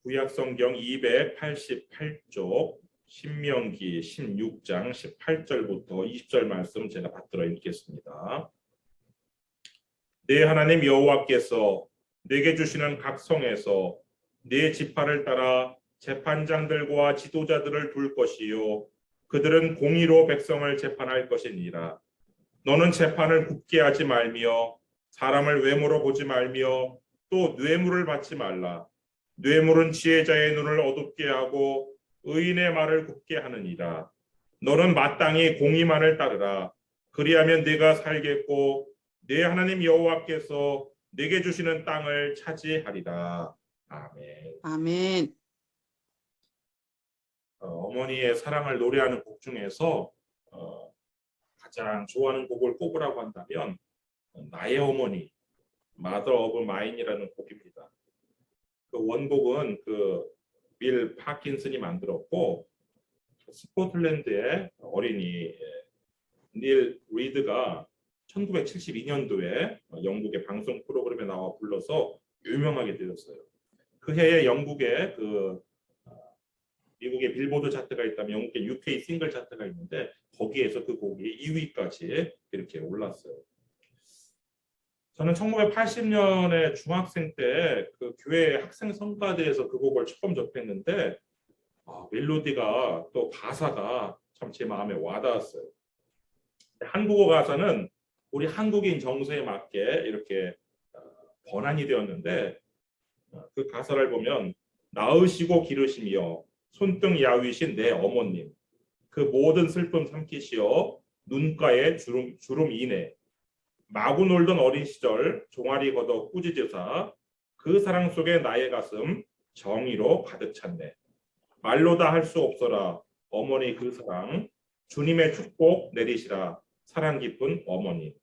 구약성경 288쪽 신명기 16장 18절부터 20절 말씀 제가 받들어 읽겠습니다. 내 하나님 여호와께서 내게 주시는 각 성에서 네 지파를 따라 재판장들과 지도자들을 둘 것이요 그들은 공의로 백성을 재판할 것이니라. 너는 재판을 굽게 하지 말며 사람을 외모로 보지 말며 또 뇌물을 받지 말라. 뇌물은 지혜자의 눈을 어둡게 하고 의인의 말을 굽게 하느니라. 너는 마땅히 공의만을 따르라. 그리하면 네가 살겠고 네 하나님 여호와께서 네게 주시는 땅을 차지하리라. 아멘. 아멘. 어머니의 사랑을 노래하는 곡 중에서 가장 좋아하는 곡을 꼽으라고 한다면 나의 어머니, Mother of Mine이라는 곡입니다. 그 원곡은 빌 파킨슨이 만들었고 스코틀랜드의 어린이 닐 리드가 1972년도에 영국의 방송 프로그램에 나와 불러서 유명하게 되었어요. 그 해에 영국의 미국의 빌보드 차트가 있다면 영국의 UK 싱글 차트가 있는데 거기에서 그 곡이 2위까지 이렇게 올랐어요. 저는 1980년에 중학생 때 그 교회 학생 성가대에서 그 곡을 처음 접했는데 멜로디가 또 가사가 참 제 마음에 와닿았어요. 한국어 가사는 우리 한국인 정서에 맞게 이렇게 번안이 되었는데 그 가사를 보면 낳으시고 기르시며 손등 야위신 내 어머님 그 모든 슬픔 삼키시어 눈가에 주름 이네 마구 놀던 어린 시절 종아리 걷어 꾸짖으사 그 사랑 속에 나의 가슴 정의로 가득 찼네. 말로 다 할 수 없어라 어머니 그 사랑 주님의 축복 내리시라 사랑 깊은 어머니.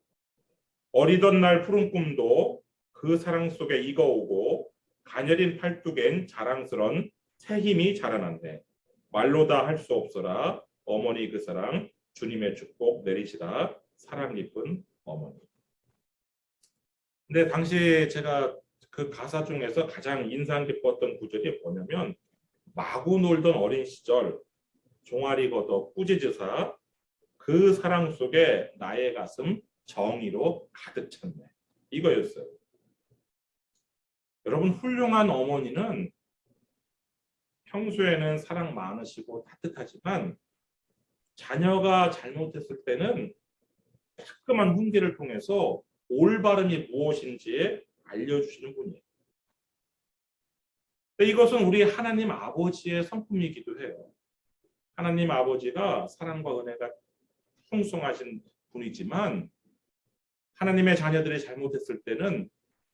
어리던 날 푸른 꿈도 그 사랑 속에 익어오고 가녀린 팔뚝엔 자랑스런 새 힘이 자라났네. 말로 다 할 수 없어라 어머니 그 사랑 주님의 축복 내리시라 사랑 깊은 어머니. 근데 당시 제가 그 가사 중에서 가장 인상 깊었던 구절이 뭐냐면 마구 놀던 어린 시절 종아리 걷어 꾸짖으사 그 사랑 속에 나의 가슴 정의로 가득 찼네. 이거였어요. 여러분 훌륭한 어머니는 평소에는 사랑 많으시고 따뜻하지만 자녀가 잘못했을 때는 따끔한 훈계를 통해서 올바름이 무엇인지 알려주시는 분이에요. 이것은 우리 하나님 아버지의 성품이기도 해요. 하나님 아버지가 사랑과 은혜가 풍성하신 분이지만 하나님의 자녀들이 잘못했을 때는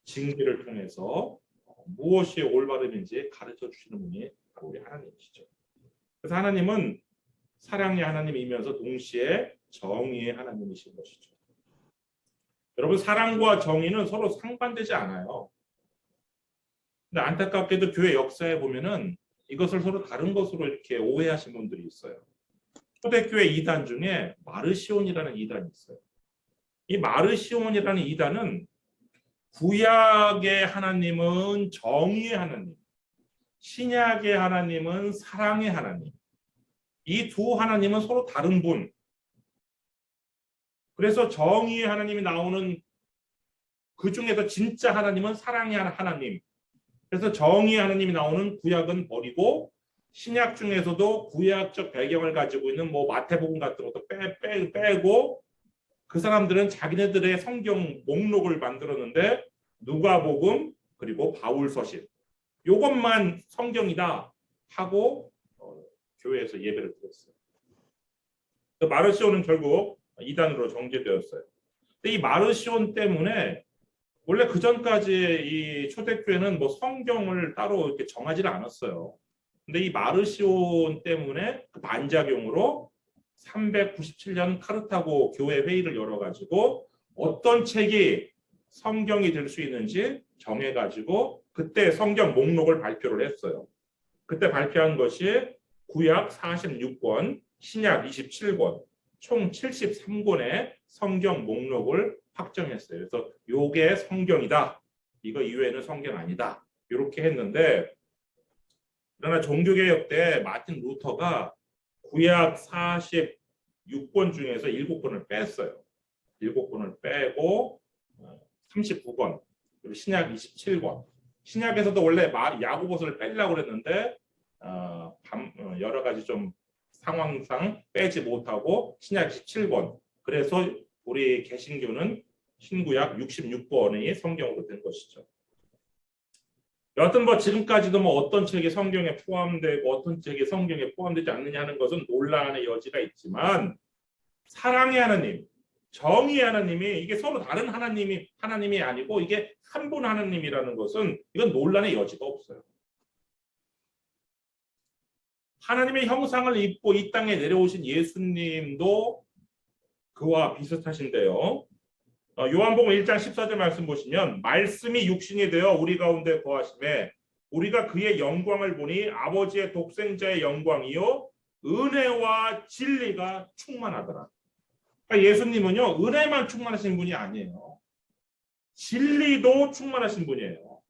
징계를 통해서 무엇이 올바름인지 가르쳐 주시는 분이 바로 우리 하나님이시죠. 그래서 하나님은 사랑의 하나님이면서 동시에 정의의 하나님이신 것이죠. 여러분 사랑과 정의는 서로 상반되지 않아요. 근데 안타깝게도 교회 역사에 보면은 이것을 서로 다른 것으로 이렇게 오해하신 분들이 있어요. 초대교회 이단 중에 마르시온이라는 이단이 있어요. 이 마르시온이라는 이단은 구약의 하나님은 정의의 하나님, 신약의 하나님은 사랑의 하나님. 이 두 하나님은 서로 다른 분. 그래서 정의의 하나님이 나오는 그 중에서 진짜 하나님은 사랑의 하나님. 그래서 정의의 하나님이 나오는 구약은 버리고 신약 중에서도 구약적 배경을 가지고 있는 마태복음 같은 것도 빼고 그 사람들은 자기네들의 성경 목록을 만들었는데 누가복음 그리고 바울서신 이것만 성경이다 하고 교회에서 예배를 드렸어요. 마르시온은 결국 이단으로 정죄되었어요. 근데 이 마르시온 때문에 원래 그 전까지 이 초대교회는 성경을 따로 이렇게 정하지를 않았어요. 근데 이 마르시온 때문에 그 반작용으로 397년 카르타고 교회 회의를 열어가지고 어떤 책이 성경이 될 수 있는지 정해가지고 그때 성경 목록을 발표를 했어요. 그때 발표한 것이 구약 46권, 신약 27권, 총 73권의 성경 목록을 확정했어요. 그래서 요게 성경이다. 이거 이외에는 성경 아니다. 이렇게 했는데 그러나 종교개혁 때 마틴 루터가 구약 46권 중에서 7권을 뺐어요. 7권을 빼고 39권, 그리고 신약 27권. 신약에서도 원래 야고보서를 빼려고 그랬는데 여러 가지 좀 상황상 빼지 못하고 신약 17권. 그래서 우리 개신교는 신구약 66권이 성경으로 된 것이죠. 여하튼 뭐 지금까지도 뭐 어떤 책이 성경에 포함되고 어떤 책이 성경에 포함되지 않느냐 하는 것은 논란의 여지가 있지만 사랑의 하나님, 정의의 하나님이 이게 서로 다른 하나님이 아니고 이게 한 분 하나님이라는 것은 이건 논란의 여지가 없어요. 하나님의 형상을 입고 이 땅에 내려오신 예수님도 그와 비슷하신데요. 요한복음 1장 14절 말씀 보시면 말씀이 육신이 되어 우리 가운데 거하심에 우리가 그의 영광을 보니 아버지의 독생자의 영광이요 은혜와 진리가 충만하더라. 그러니까 예수님은요 은혜만 충만하신 분이 아니에요. 진리도 충만하신 분이에요.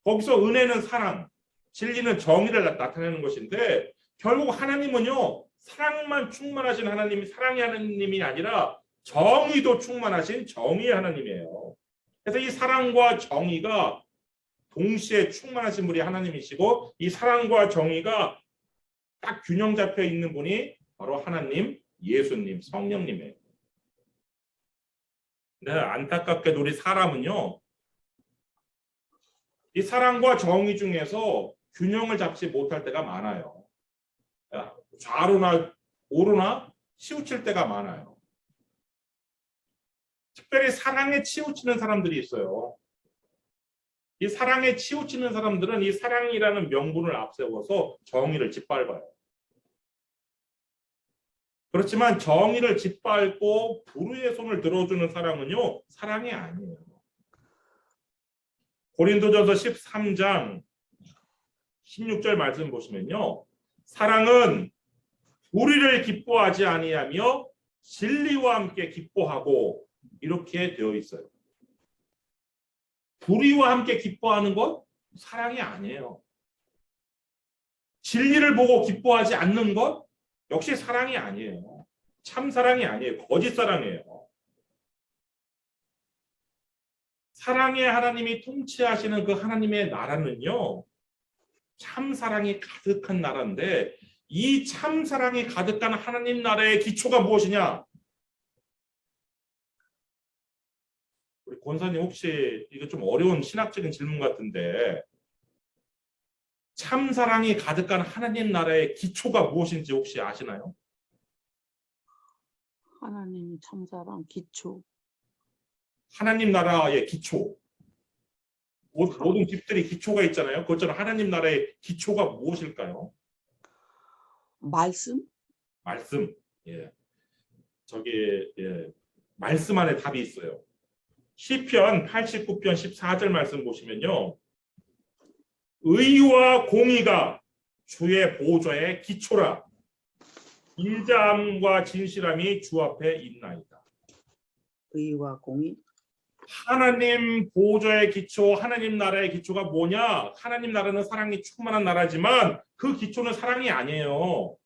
거기서 은혜는 사랑, 진리는 정의를 나타내는 것인데 결국 하나님은요 사랑만 충만하신 하나님이 사랑의 하나님이 아니라 정의도 충만하신 정의의 하나님이에요. 그래서 이 사랑과 정의가 동시에 충만하신 분이 하나님이시고 이 사랑과 정의가 딱 균형 잡혀 있는 분이 바로 하나님, 예수님, 성령님이에요. 네, 안타깝게도 우리 사람은요 이 사랑과 정의 중에서 균형을 잡지 못할 때가 많아요. 좌로나 오로나 치우칠 때가 많아요. 특별히 사랑에 치우치는 사람들이 있어요. 이 사랑에 치우치는 사람들은 이 사랑이라는 명분을 앞세워서 정의를 짓밟아요. 그렇지만 정의를 짓밟고 불의의 손을 들어주는 사랑은요, 사랑이 아니에요. 고린도전서 13장 16절 말씀 보시면요. 사랑은 불의를 기뻐하지 아니하며 진리와 함께 기뻐하고 이렇게 되어 있어요. 불의와 함께 기뻐하는 것 사랑이 아니에요. 진리를 보고 기뻐하지 않는 것 역시 사랑이 아니에요. 참 사랑이 아니에요. 거짓 사랑이에요. 사랑의 하나님이 통치하시는 그 하나님의 나라는요. 참 사랑이 가득한 나라인데 이 참 사랑이 가득한 하나님 나라의 기초가 무엇이냐? 우리 권사님 혹시 이거 좀 어려운 신학적인 질문 같은데 참 사랑이 가득한 하나님 나라의 기초가 무엇인지 혹시 아시나요? 하나님 참사랑 기초. 하나님 나라의 기초. 모든 집들이 기초가 있잖아요. 그것처럼 하나님 나라의 기초가 무엇일까요? 말씀? 말씀. 예. 말씀 안에 답이 있어요. 시편 89편 14절 말씀 보시면요. 의와 공의가 주의 보좌의 기초라. 인자함과 진실함이 주 앞에 있나이다. 의와 공의? 하나님 보좌의 기초, 하나님 나라의 기초가 뭐냐? 하나님 나라는 사랑이 충만한 나라지만 그 기초는 사랑이 아니에요.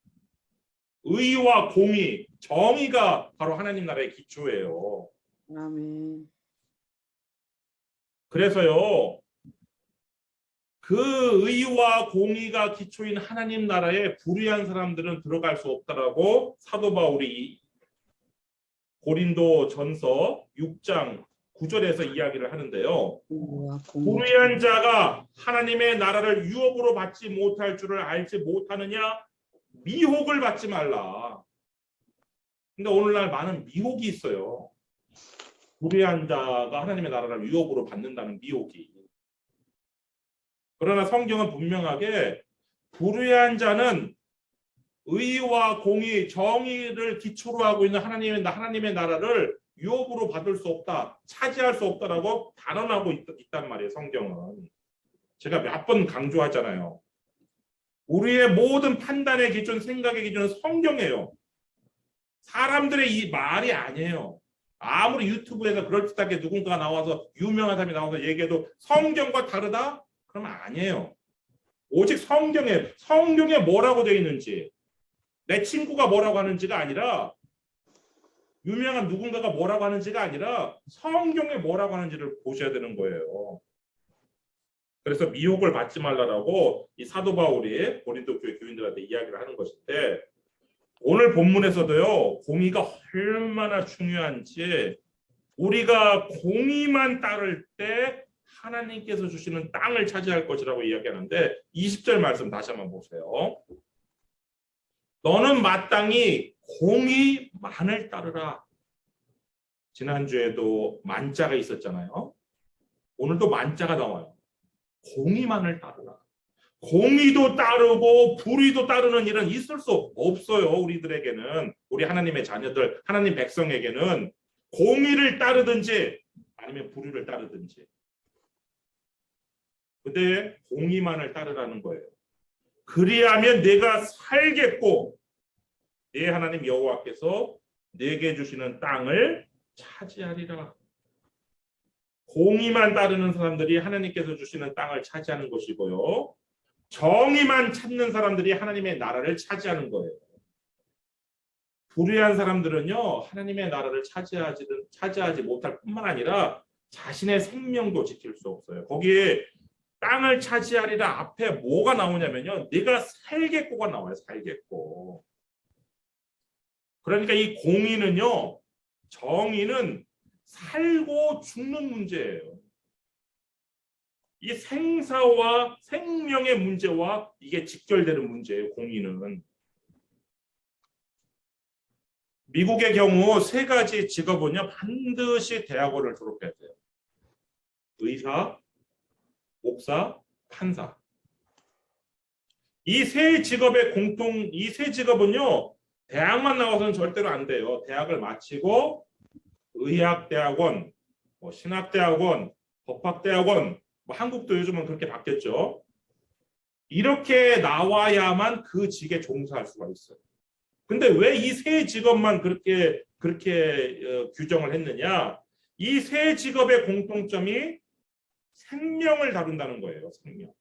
의와 공의, 정의가 바로 하나님 나라의 기초예요. 아멘. 그래서요. 그 의와 공의가 기초인 하나님 나라에 불의한 사람들은 들어갈 수 없다라고 사도 바울이 고린도 전서 6장 9절에서 이야기를 하는데요. 불의한 자가 하나님의 나라를 유업으로 받지 못할 줄을 알지 못하느냐? 미혹을 받지 말라. 근데 오늘날 많은 미혹이 있어요. 불의한 자가 하나님의 나라를 유업으로 받는다는 미혹이. 그러나 성경은 분명하게 불의한 자는 의와 공의, 정의를 기초로 하고 있는 하나님의 나라를 유업으로 받을 수 없다, 차지할 수 없다라고 단언하고 있단 말이에요. 성경은. 제가 몇 번 강조하잖아요. 우리의 모든 판단의 기준, 생각의 기준은 성경이에요. 사람들의 이 말이 아니에요. 아무리 유튜브에서 그럴듯하게 누군가 나와서 유명한 사람이 나와서 얘기해도 성경과 다르다? 그러면 아니에요. 오직 성경에 뭐라고 되어 있는지, 내 친구가 뭐라고 하는지가 아니라, 유명한 누군가가 뭐라고 하는지가 아니라 성경에 뭐라고 하는지를 보셔야 되는 거예요. 그래서 미혹을 받지 말라라고 이 사도 바울이 고린도 교회 교인들한테 이야기를 하는 것인데, 오늘 본문에서도요, 공의가 얼마나 중요한지, 우리가 공의만 따를 때 하나님께서 주시는 땅을 차지할 것이라고 이야기하는데, 20절 말씀 다시 한번 보세요. 너는 마땅히 공의만을 따르라. 지난주에도 만자가 있었잖아요. 오늘도 만자가 나와요. 공의만을 따르라. 공의도 따르고 불의도 따르는 일은 있을 수 없어요. 우리들에게는, 우리 하나님의 자녀들, 하나님 백성에게는 공의를 따르든지 아니면 불의를 따르든지. 근데 공의만을 따르라는 거예요. 그리하면 내가 살겠고 네 하나님 여호와께서 내게 주시는 땅을 차지하리라. 공의만 따르는 사람들이 하나님께서 주시는 땅을 차지하는 것이고요. 정의만 찾는 사람들이 하나님의 나라를 차지하는 거예요. 불의한 사람들은요, 하나님의 나라를 차지하지 못할 뿐만 아니라 자신의 생명도 지킬 수 없어요. 거기에 땅을 차지하리라 앞에 뭐가 나오냐면요, 내가 살겠고가 나와요. 살겠고. 그러니까 이 공의는요, 정의는 살고 죽는 문제예요. 이 생사와 생명의 문제와 이게 직결되는 문제예요. 공의는. 미국의 경우 세 가지 직업은요, 반드시 대학원을 졸업해야 돼요. 의사, 목사, 판사. 이 세 직업은요, 대학만 나와서는 절대로 안 돼요. 대학을 마치고 의학대학원, 신학대학원, 법학대학원, 한국도 요즘은 그렇게 바뀌었죠. 이렇게 나와야만 그 직에 종사할 수가 있어요. 근데 왜 이 세 직업만 그렇게 규정을 했느냐? 이 세 직업의 공통점이 생명을 다룬다는 거예요. 생명.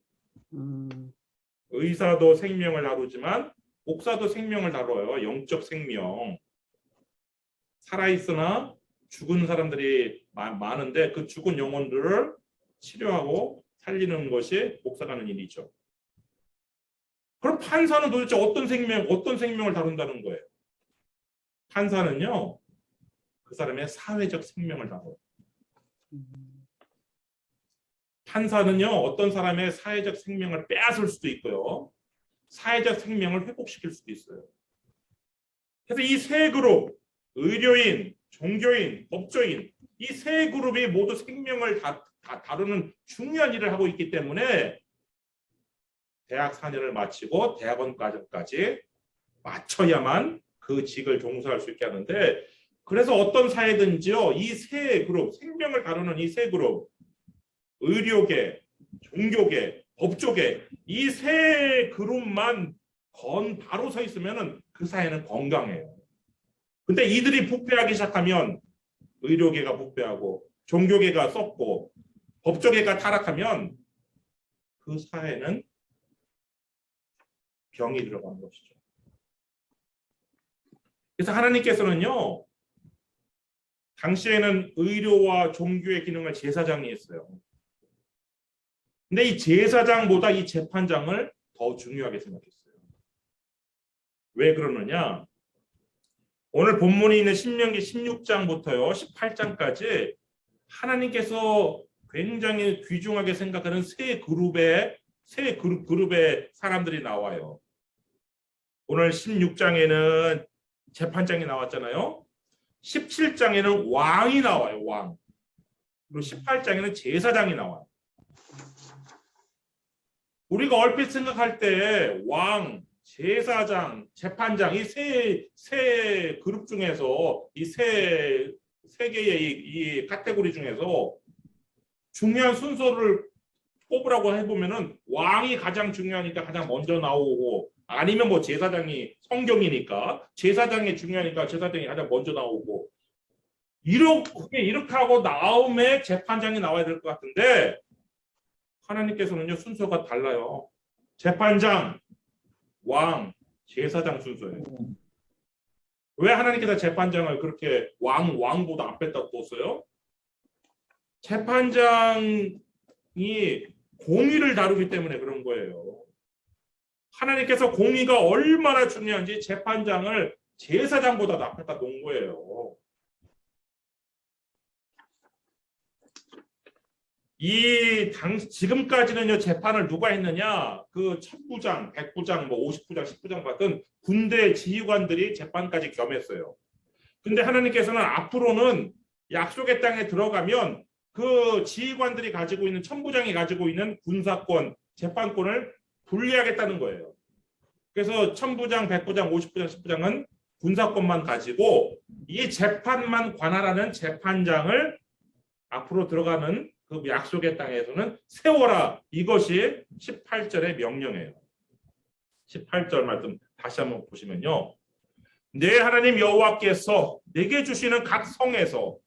의사도 생명을 다루지만 목사도 생명을 다뤄요. 영적 생명. 살아있으나 죽은 사람들이 많은데 그 죽은 영혼들을 치료하고 살리는 것이 목사가 하는 일이죠. 그럼 판사는 도대체 어떤 생명을 다룬다는 거예요? 판사는요, 그 사람의 사회적 생명을 다뤄요. 판사는요, 어떤 사람의 사회적 생명을 빼앗을 수도 있고요, 사회적 생명을 회복시킬 수도 있어요. 그래서 이 세 그룹, 의료인, 종교인, 법조인, 이 세 그룹이 모두 생명을 다 다루는 중요한 일을 하고 있기 때문에 대학 4년을 마치고 대학원 과정까지 마쳐야만 그 직을 종사할 수 있게 하는데, 그래서 어떤 사회든지요, 이 세 그룹, 생명을 다루는 이 세 그룹, 의료계, 종교계, 법조계, 이 세 그룹만 바로 서 있으면 그 사회는 건강해요. 근데 이들이 부패하기 시작하면 의료계가 부패하고 종교계가 썩고 법조계가 타락하면 그 사회는 병이 들어가는 것이죠. 그래서 하나님께서는요, 당시에는 의료와 종교의 기능을 제사장이 했어요. 근데 이 제사장보다 이 재판장을 더 중요하게 생각했어요. 왜 그러느냐? 오늘 본문에 있는 신명기 16장부터요 18장까지 하나님께서 굉장히 귀중하게 생각하는 세 그룹의 사람들이 나와요. 오늘 16장에는 재판장이 나왔잖아요. 17장에는 왕이 나와요. 왕. 그리고 18장에는 제사장이 나와요. 우리가 얼핏 생각할 때 왕, 제사장, 재판장 이 세 그룹 중에서 이 세 개의 이 카테고리 중에서 중요한 순서를 뽑으라고 해보면은 왕이 가장 중요하니까 가장 먼저 나오고, 아니면 뭐 제사장이 성경이니까 제사장이 중요하니까 제사장이 가장 먼저 나오고, 이렇게 하고 다음에 재판장이 나와야 될 것 같은데 하나님께서는요 순서가 달라요. 재판장, 왕, 제사장 순서예요. 왜 하나님께서 재판장을 그렇게 왕보다 앞에다 뒀어요? 재판장이 공의를 다루기 때문에 그런 거예요. 하나님께서 공의가 얼마나 중요한지 재판장을 제사장보다 앞에다 놓은 거예요. 지금까지는요, 재판을 누가 했느냐? 그 천부장, 백부장, 뭐 50부장, 10부장 같은 군대 지휘관들이 재판까지 겸했어요. 근데 하나님께서는 앞으로는 약속의 땅에 들어가면 그 지휘관들이 가지고 있는, 천부장이 가지고 있는 군사권, 재판권을 분리하겠다는 거예요. 그래서 천부장, 백부장, 50부장, 10부장은 군사권만 가지고 이 재판만 관할하는 재판장을 앞으로 들어가는 그 약속의 땅에서는 세워라. 이것이 18절의 명령이에요. 18절 말씀 다시 한번 보시면요. 내 하나님 여호와께서 내게 주시는 각 성에서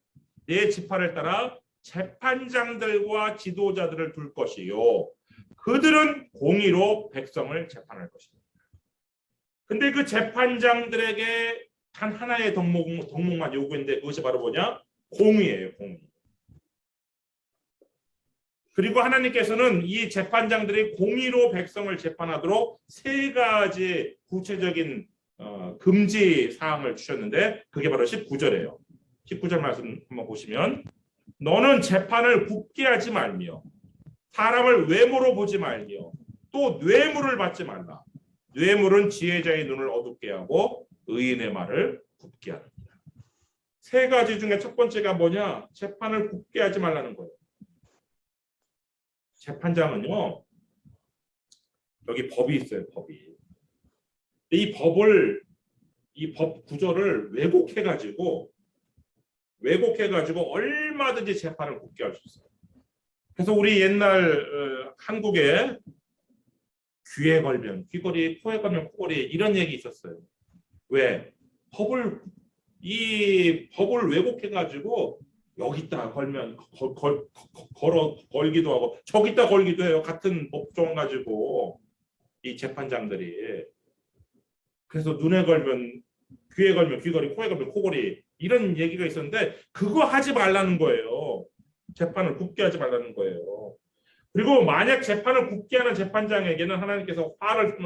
내 지파를 따라 재판장들과 지도자들을 둘 것이요. 그들은 공의로 백성을 재판할 것입니다. 근데 그 재판장들에게 단 하나의 덕목만 요구했는데 그것이 바로 뭐냐? 공의예요. 공의. 그리고 하나님께서는 이 재판장들이 공의로 백성을 재판하도록 세 가지 구체적인 금지 사항을 주셨는데 그게 바로 19절이에요. 19절 말씀 한번 보시면 너는 재판을 굽게 하지 말며 사람을 외모로 보지 말며 또 뇌물을 받지 말라. 뇌물은 지혜자의 눈을 어둡게 하고 의인의 말을 굽게 합니다. 세 가지 중에 첫 번째가 뭐냐? 재판을 굽게 하지 말라는 거예요. 재판장은요, 여기 법이 있어요, 법이. 이 법 구조를 왜곡해가지고 얼마든지 재판을 굽게 할 수 있어요. 그래서 우리 옛날 한국에 귀에 걸면 귀걸이, 코에 걸면 코걸이 이런 얘기 있었어요. 왜? 법을 왜곡해가지고 여기다 걸면 걸기도 하고 저기다 걸기도 해요. 같은 법조항 가지고 이 재판장들이. 그래서 눈에 걸면 귀에 걸면 귀걸이, 코에 걸면 코걸이 이런 얘기가 있었는데 그거 하지 말라는 거예요. 재판을 굽게 하지 말라는 거예요. 그리고 만약 재판을 굽게 하는 재판장에게는 하나님께서 화를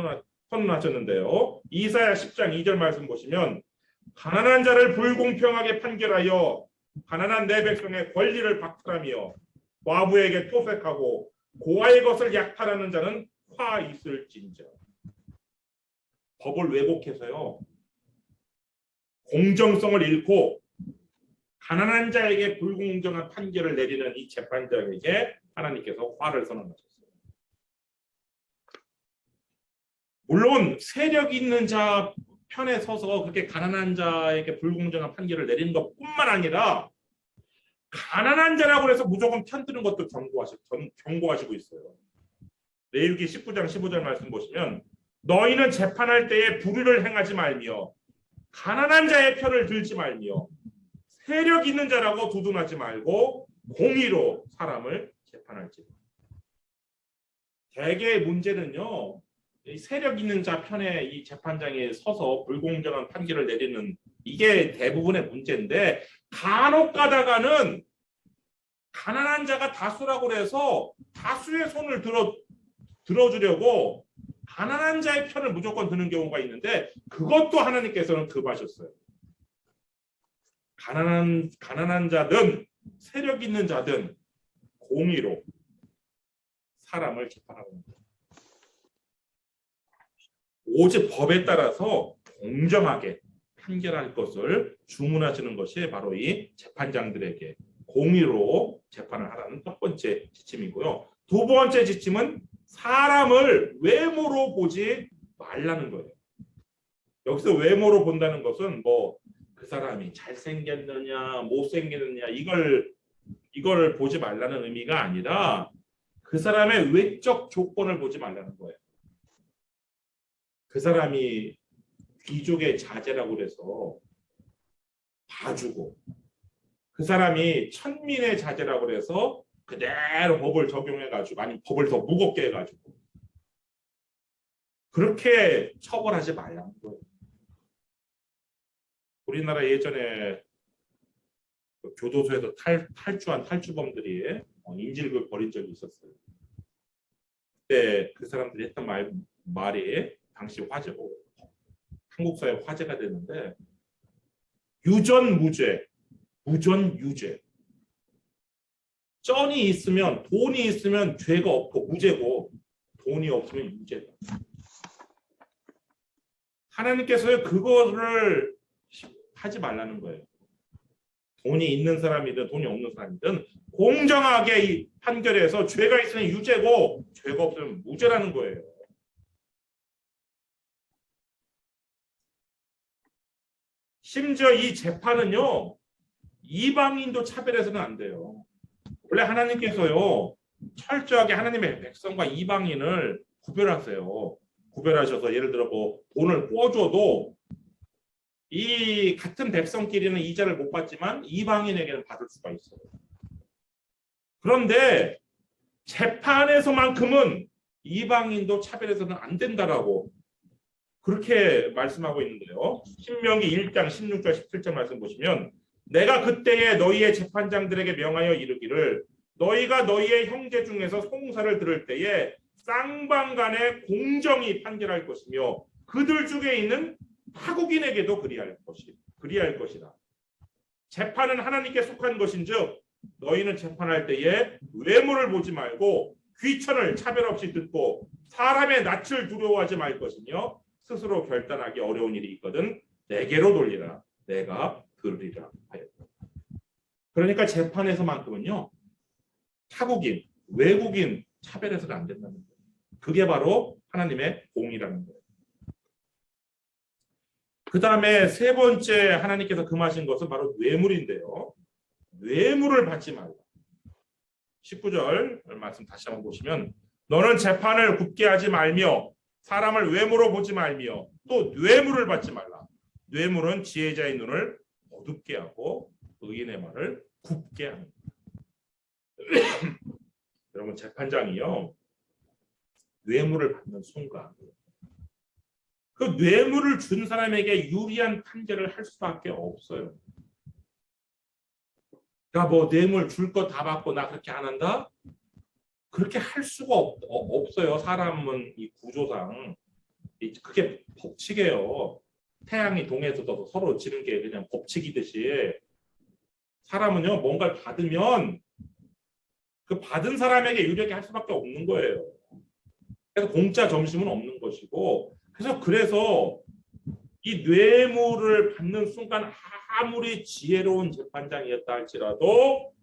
선언하셨는데요. 이사야 10장 2절 말씀 보시면 가난한 자를 불공평하게 판결하여 가난한 내 백성의 권리를 박탈하며 과부에게 토색하고 고아의 것을 약탈하는 자는 화 있을진저. 법을 왜곡해서요. 공정성을 잃고 가난한 자에게 불공정한 판결을 내리는 이 재판장에게 하나님께서 화를 선언하셨어요. 물론 세력 있는 자 편에 서서 그렇게 가난한 자에게 불공정한 판결을 내리는 것뿐만 아니라 가난한 자라고 해서 무조건 편드는 것도 경고하시고 있어요. 레위기 19장 15절 말씀 보시면 너희는 재판할 때에 불의를 행하지 말며 가난한 자의 편을 들지 말며 세력 있는 자라고 두둔하지 말고 공의로 사람을 재판할지라. 대개의 문제는요. 세력 있는 자 편에 이 재판장에 서서 불공정한 판결을 내리는 이게 대부분의 문제인데 간혹 가다가는 가난한 자가 다수라고 해서 다수의 손을 들어주려고 가난한 자의 편을 무조건 드는 경우가 있는데 그것도 하나님께서는 금하셨어요. 가난한 자든 세력 있는 자든 공의로 사람을 재판하는 거예요. 오직 법에 따라서 공정하게 판결할 것을 주문하시는 것이 바로 이 재판장들에게 공의로 재판을 하라는 첫 번째 지침이고요. 두 번째 지침은 사람을 외모로 보지 말라는 거예요. 여기서 외모로 본다는 것은 뭐 그 사람이 잘생겼느냐 못생겼느냐 이걸 보지 말라는 의미가 아니라 그 사람의 외적 조건을 보지 말라는 거예요. 그 사람이 귀족의 자제라고 그래서 봐주고 그 사람이 천민의 자제라고 그래서 그대로 법을 적용해가지고 아니 법을 더 무겁게 해가지고 그렇게 처벌하지 말라는 거예요. 우리나라 예전에 그 교도소에서 탈주한 탈주범들이 인질극 벌인 적이 있었어요. 그때 그 사람들이 했던 말이 당시 화제고 한국 사회 화제가 됐는데 유전무죄, 무전유죄. 쩐이 있으면 돈이 있으면 죄가 없고 무죄고 돈이 없으면 유죄다. 하나님께서 그거를 하지 말라는 거예요. 돈이 있는 사람이든 돈이 없는 사람이든 공정하게 판결해서 죄가 있으면 유죄고 죄가 없으면 무죄라는 거예요. 심지어 이 재판은요, 이방인도 차별해서는 안 돼요. 원래 하나님께서요, 철저하게 하나님의 백성과 이방인을 구별하세요. 구별하셔서 예를 들어 뭐 돈을 꿔줘도 이 같은 백성끼리는 이자를 못 받지만 이방인에게는 받을 수가 있어요. 그런데 재판에서만큼은 이방인도 차별해서는 안 된다라고 그렇게 말씀하고 있는데요. 신명기 1장 16절 17절 말씀 보시면 내가 그때에 너희의 재판장들에게 명하여 이르기를 너희가 너희의 형제 중에서 송사를 들을 때에 쌍방간에 공정히 판결할 것이며 그들 중에 있는 타국인에게도 그리할 것이다. 재판은 하나님께 속한 것인즉 너희는 재판할 때에 외모를 보지 말고 귀천을 차별 없이 듣고 사람의 낯을 두려워하지 말 것이며 스스로 결단하기 어려운 일이 있거든 내게로 돌리라 내가 들으리라 하였다. 그러니까 재판에서만큼은요 타국인, 외국인 차별해서는 안 된다는 거예요. 그게 바로 하나님의 공의라는 거예요. 그 다음에 세 번째 하나님께서 금하신 것은 바로 뇌물인데요. 뇌물을 받지 말라. 19절 말씀 다시 한번 보시면 너는 재판을 굽게 하지 말며 사람을 외모로 보지 말며 또 뇌물을 받지 말라. 뇌물은 지혜자의 눈을 어둡게 하고 의인의 말을 굽게 합니다. 여러분 재판장이요. 뇌물을 받는 순간 그 뇌물을 준 사람에게 유리한 판결을 할 수밖에 없어요. 그러니까 뭐 뇌물 줄 거 다 받고 나 그렇게 안 한다? 그렇게 할 수가 없어요. 사람은 이 구조상 그게 법칙이에요. 태양이 동해에서 서로 지는 게 그냥 법칙이듯이 사람은요 뭔가를 받으면 그 받은 사람에게 유리하게 할 수밖에 없는 거예요. 그래서 공짜 점심은 없는 것이고 그래서 이 뇌물을 받는 순간 아무리 지혜로운 재판장이었다 할지라도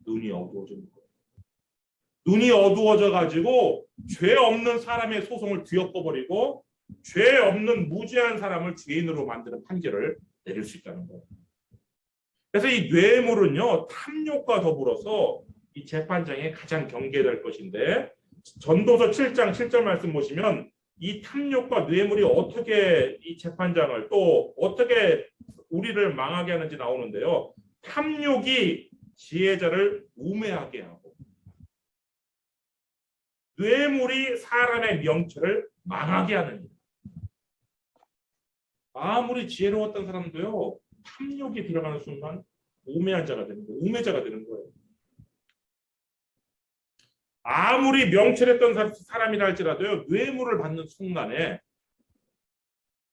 눈이 어두워지는 거예요. 눈이 어두워져 가지고 죄 없는 사람의 소송을 뒤엎어버리고 죄 없는 무죄한 사람을 죄인으로 만드는 판결을 내릴 수 있다는 거예요. 그래서 이 뇌물은요 탐욕과 더불어서 이 재판장에 가장 경계될 것인데 전도서 7장 7절 말씀 보시면 이 탐욕과 뇌물이 어떻게 이 재판장을 또 어떻게 우리를 망하게 하는지 나오는데요. 탐욕이 지혜자를 우매하게 하고 뇌물이 사람의 명철을 망하게 하는 일. 아무리 지혜로웠던 사람도요. 탐욕이 들어가는 순간 우매한 자가 되는 거예요. 우매자가 되는 거예요. 아무리 명철했던 사람이라 할지라도요. 뇌물을 받는 순간에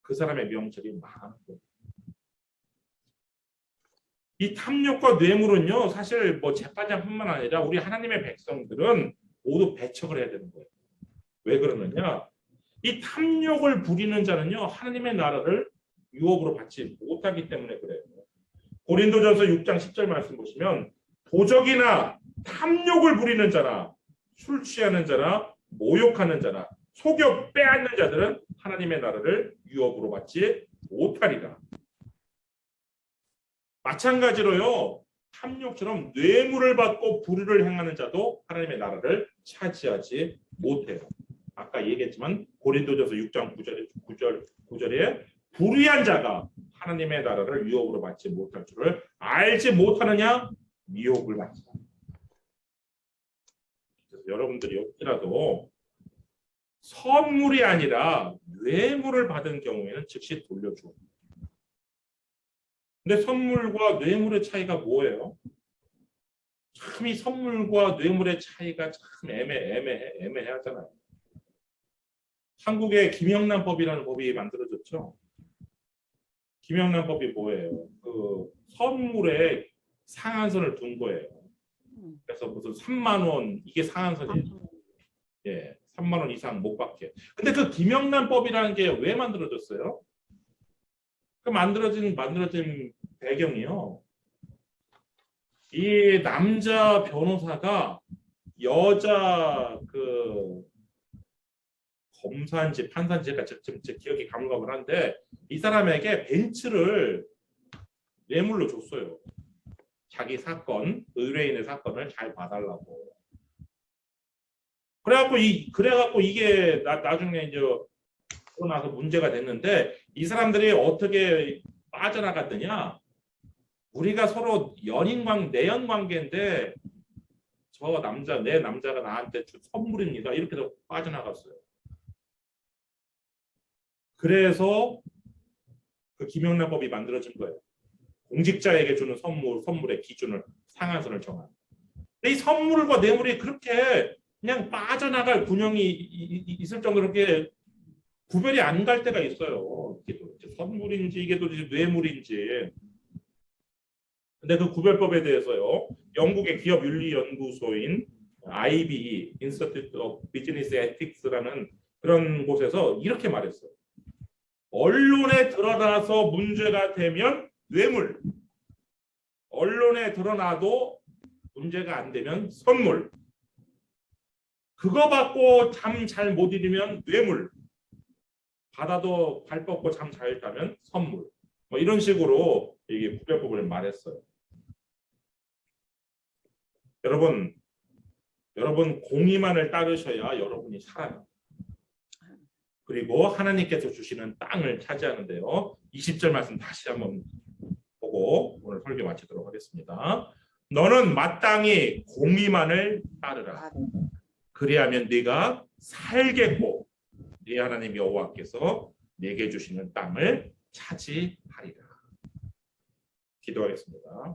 그 사람의 명철이 망하는 거예요. 이 탐욕과 뇌물은요. 사실 뭐 재판장뿐만 아니라 우리 하나님의 백성들은 모두 배척을 해야 되는 거예요. 왜 그러느냐? 이 탐욕을 부리는 자는요. 하나님의 나라를 유업으로 받지 못하기 때문에 그래요. 고린도전서 6장 10절 말씀 보시면 도적이나 탐욕을 부리는 자나 술 취하는 자나 모욕하는 자나 속여 빼앗는 자들은 하나님의 나라를 유업으로 받지 못하리라. 마찬가지로요. 탐욕처럼 뇌물을 받고 불의를 행하는 자도 하나님의 나라를 차지하지 못해요. 아까 얘기했지만 고린도전서 6장 9절에 불의한 자가 하나님의 나라를 유업으로 받지 못할 줄을 알지 못하느냐? 미혹을 받지. 그래서 여러분들이 혹시라도 선물이 아니라 뇌물을 받은 경우에는 즉시 돌려줘. 근데 선물과 뇌물의 차이가 뭐예요? 참 이 선물과 뇌물의 차이가 참 애매하잖아요. 한국에 김영란법이라는 법이 만들어졌죠. 김영란법이 뭐예요? 그 선물에 상한선을 둔 거예요. 그래서 무슨 3만 원 이게 상한선이에요. 예, 3만 원 이상 못 받게. 근데 그 김영란법이라는 게 왜 만들어졌어요? 그 만들어진 배경이요. 이 남자 변호사가 여자 그 검사인지 판사인지가 지금 제 기억이 가물가물한데 이 사람에게 벤츠를 뇌물로 줬어요. 자기 사건, 의뢰인의 사건을 잘 봐달라고. 그래갖고 이게 나중에 이제 그러고 나서 문제가 됐는데 이 사람들이 어떻게 빠져나갔느냐? 우리가 서로 내연 관계인데 내 남자가 나한테 준 선물입니다. 이렇게 해서 빠져나갔어요. 그래서 그 김영란법이 만들어진 거예요. 공직자에게 주는 선물의 기준을 상한선을 정한. 근데 이 선물과 뇌물이 그렇게 그냥 빠져나갈 군형이 있을 정도로 그렇게 구별이 안 갈 때가 있어요. 이게 도대체 선물인지 이게 도대체 뇌물인지. 근데 그 구별법에 대해서요. 영국의 기업 윤리 연구소인 IBE (Institute of Business Ethics라는 그런 곳에서 이렇게 말했어요. 언론에 드러나서 문제가 되면 뇌물. 언론에 드러나도 문제가 안 되면 선물. 그거 받고 잠 잘 못 이루면 뇌물. 받아도 발 뻗고 잠 잘 자면 선물. 뭐 이런 식으로 이게 구별법을 말했어요. 여러분 공의만을 따르셔야 여러분이 살아요. 그리고 하나님께서 주시는 땅을 차지하는데요. 20절 말씀 다시 한번 보고 오늘 설교 마치도록 하겠습니다. 너는 마땅히 공의만을 따르라. 그리하면 네가 살겠고 네 하나님 여호와께서 네게 주시는 땅을 차지하리라. 기도하겠습니다.